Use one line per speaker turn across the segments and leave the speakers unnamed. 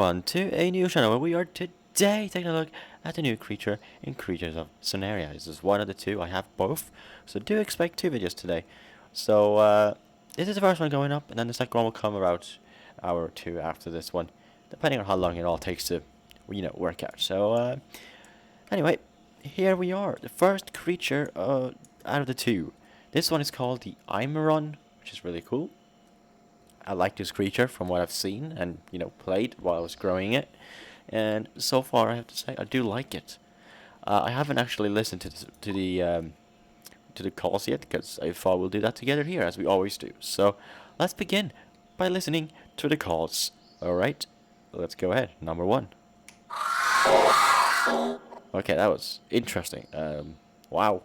everyone to a new channel where we are today taking a look at the new creature in Creatures of Sonaria. This is one of the two, I have both, so do expect two videos today. So this is the first one going up, and then the second one will come about an hour or two after this one, depending on how long it all takes to, work out. So anyway, here we are, the first creature out of the two. This one is called the Imeaorn, which is really cool. I like this creature from what I've seen and, played while I was growing it. And so far, I have to say, I do like it. I haven't actually listened to the calls yet, because I thought we'll do that together here, as we always do. So, let's begin by listening to the calls. Alright, let's go ahead. Number one. Okay, that was interesting. Wow.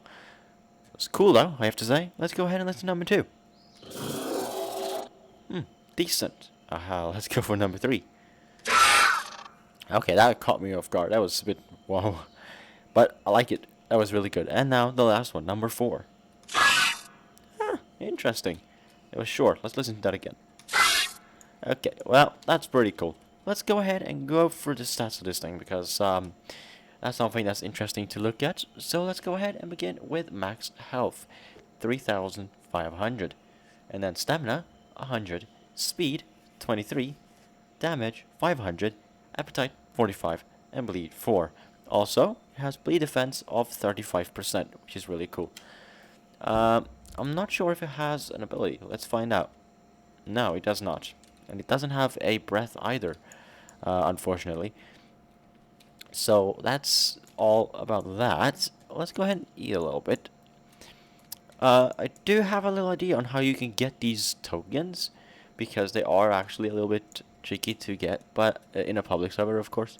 It's cool, though, I have to say. Let's go ahead and listen to number two. Decent. Let's go for number three. Okay, that caught me off guard. That was a bit wow. But I like it. That was really good. And now the last one, number four. Interesting. It was short. Let's listen to that again. Okay, well, that's pretty cool. Let's go ahead and go through the stats of this thing, because that's something that's interesting to look at. So let's go ahead and begin with max health, 3,500. And then stamina, 100. Speed, 23. Damage, 500. Appetite, 45. And bleed, 4. Also, it has bleed defense of 35%, which is really cool. I'm not sure if it has an ability. Let's find out. No, it does not. And it doesn't have a breath either, unfortunately. So, that's all about that. Let's go ahead and eat a little bit. I do have a little idea on how you can get these tokens, because they are actually a little bit tricky to get, but in a public server, of course,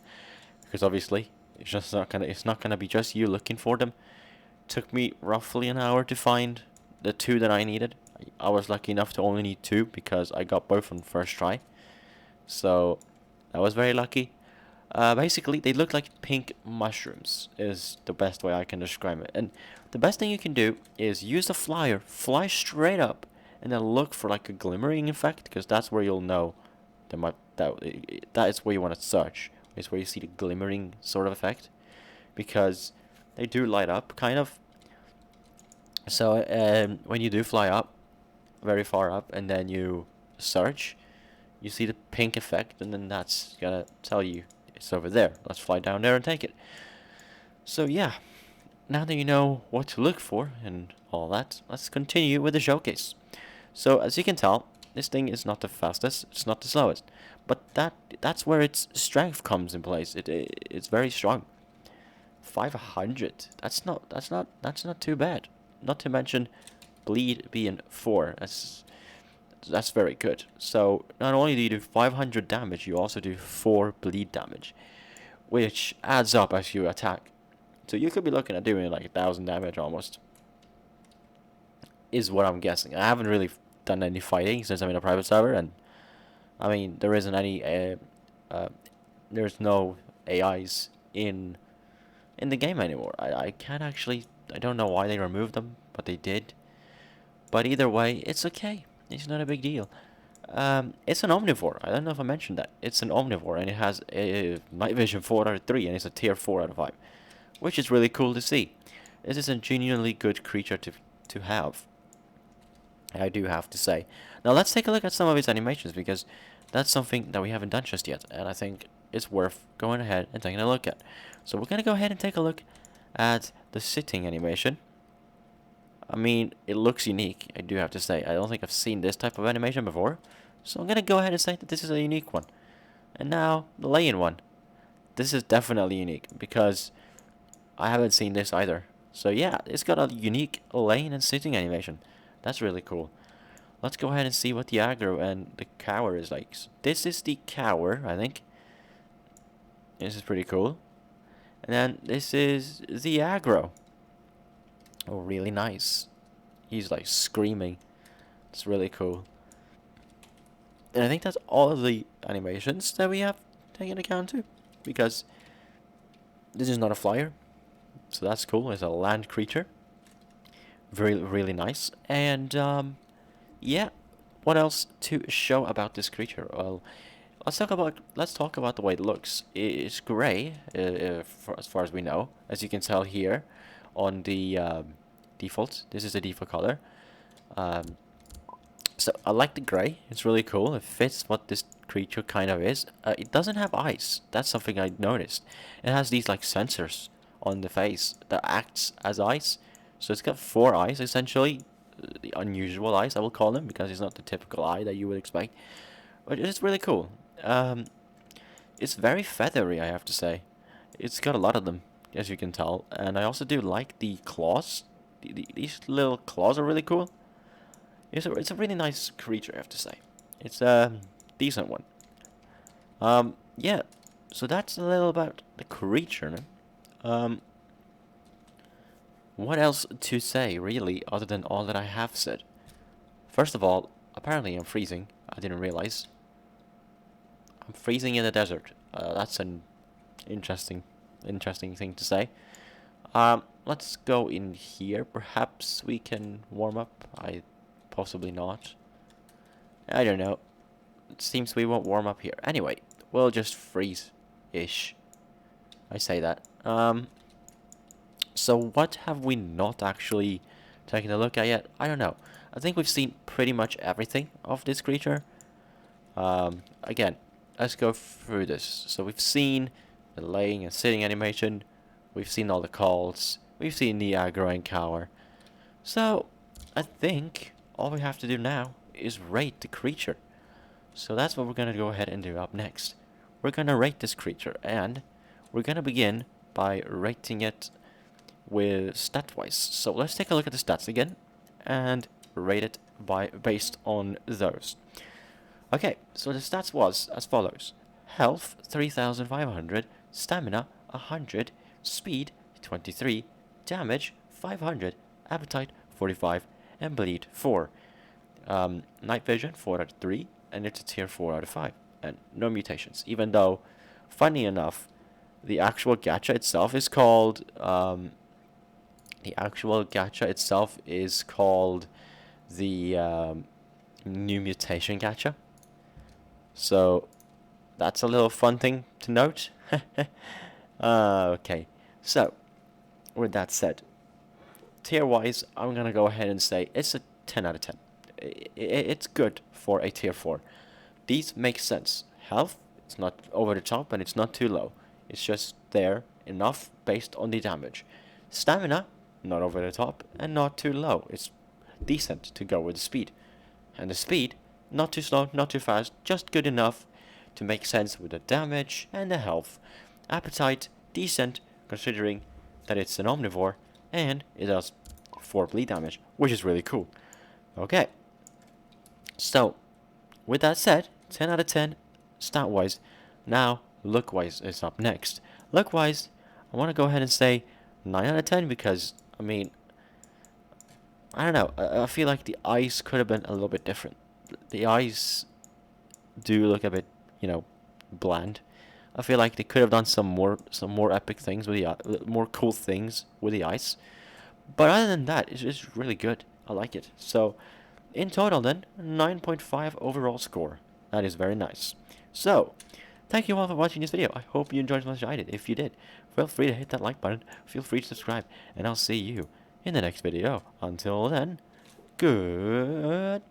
because obviously it's not gonna be just you looking for them. Took me roughly an hour to find the two that I needed. I was lucky enough to only need two, because I got both on the first try, so I was very lucky. Basically, they look like pink mushrooms, is the best way I can describe it. And the best thing you can do is use the flyer, fly straight up, and then look for like a glimmering effect, because that's where you'll know that is where you want to search. Is where you see the glimmering sort of effect, because they do light up, kind of. So when you do fly up, very far up, and then you search, you see the pink effect, and then that's gonna tell you it's over there. Let's fly down there and take it. So yeah, now that you know what to look for and all that, let's continue with the showcase. So as you can tell, this thing is not the fastest, it's not the slowest, but that's where its strength comes in place. It's very strong. 500. That's not too bad. Not to mention bleed being 4. That's very good. So not only do you do 500 damage, you also do 4 bleed damage, which adds up as you attack. So you could be looking at doing like 1,000 damage almost, is what I'm guessing. I haven't really done any fighting since I'm in a private server, and I mean there isn't any there's no AIs in the game anymore. I can't actually, I don't know why they removed them, but they did. But either way, it's okay. It's not a big deal. It's an omnivore. I don't know if I mentioned that. It's an omnivore, and it has a night vision 4 out of 3, and it's a tier 4 out of 5, which is really cool to see. This is a genuinely good creature to have, I do have to say. Now let's take a look at some of its animations, because that's something that we haven't done just yet, and I think it's worth going ahead and taking a look at. So we're gonna go ahead and take a look at the sitting animation. I mean, it looks unique, I do have to say. I don't think I've seen this type of animation before, so I'm gonna go ahead and say that this is a unique one. And now, the laying one. This is definitely unique, because I haven't seen this either. So yeah, it's got a unique laying and sitting animation. That's really cool. Let's go ahead and see what the aggro and the cower is like. So this is the cower, I think. This is pretty cool. And then this is the aggro. Oh, really nice. He's like screaming. It's really cool. And I think that's all of the animations that we have taken account to, because this is not a flyer, so that's cool. It's a land creature. Really nice. And yeah, what else to show about this creature? Well, let's talk about the way it looks. It's gray, as far as we know, as you can tell here, on the default. This is the default color. Um, so I like the gray. It's really cool. It fits what this creature kind of is. It doesn't have eyes. That's something I noticed. It has these like sensors on the face that acts as eyes. So it's got 4 eyes essentially. The unusual eyes I will call them, because it's not the typical eye that you would expect. But it's really cool. Um, it's very feathery, I have to say. It's got a lot of them, as you can tell. And I also do like the claws. These little claws are really cool. It's a really nice creature, I have to say. It's a decent one. Yeah. So that's a little about the creature. No? What else to say, really, other than all that I have said? First of all, apparently I'm freezing. I didn't realize. I'm freezing in the desert. That's an interesting thing to say. Let's go in here. Perhaps we can warm up. Possibly not. I don't know. It seems we won't warm up here. Anyway, we'll just freeze-ish. I say that. So what have we not actually taken a look at yet? I don't know. I think we've seen pretty much everything of this creature. Again, let's go through this. So we've seen the laying and sitting animation. We've seen all the calls. We've seen the aggro and cower. So I think all we have to do now is rate the creature. So that's what we're going to go ahead and do up next. We're going to rate this creature, and we're going to begin by rating it with stat-wise. So let's take a look at the stats again and rate it based on those. Okay, so the stats was as follows: health 3,500, stamina 100, speed 23, damage 500, appetite 45, and bleed 4. Night vision 4 out of 3, and it's a tier 4 out of 5, and no mutations. Even though, funny enough, the actual gacha itself is called the new mutation gacha. So that's a little fun thing to note. Okay, so with that said, tier wise, I'm gonna go ahead and say it's a 10 out of 10. It's good for a tier 4. These make sense. Health, it's not over the top and it's not too low. It's just there enough based on the damage. Stamina, not over the top and not too low. It's decent to go with the speed. And the speed, not too slow, not too fast, just good enough to make sense with the damage and the health. Appetite, decent, considering that it's an omnivore, and it does 4 bleed damage, which is really cool. Okay. So, with that said, 10 out of 10, stat-wise. Now, look-wise is up next. Look-wise, I want to go ahead and say 9 out of 10 because, I mean, I don't know. I feel like the eyes could have been a little bit different. The eyes do look a bit, bland. I feel like they could have done some more epic things with the more cool things with the eyes. But other than that, it's really good. I like it. So, in total then, 9.5 overall score. That is very nice. So, thank you all for watching this video. I hope you enjoyed as much as I did. If you did, feel free to hit that like button. Feel free to subscribe. And I'll see you in the next video. Until then, goodbye.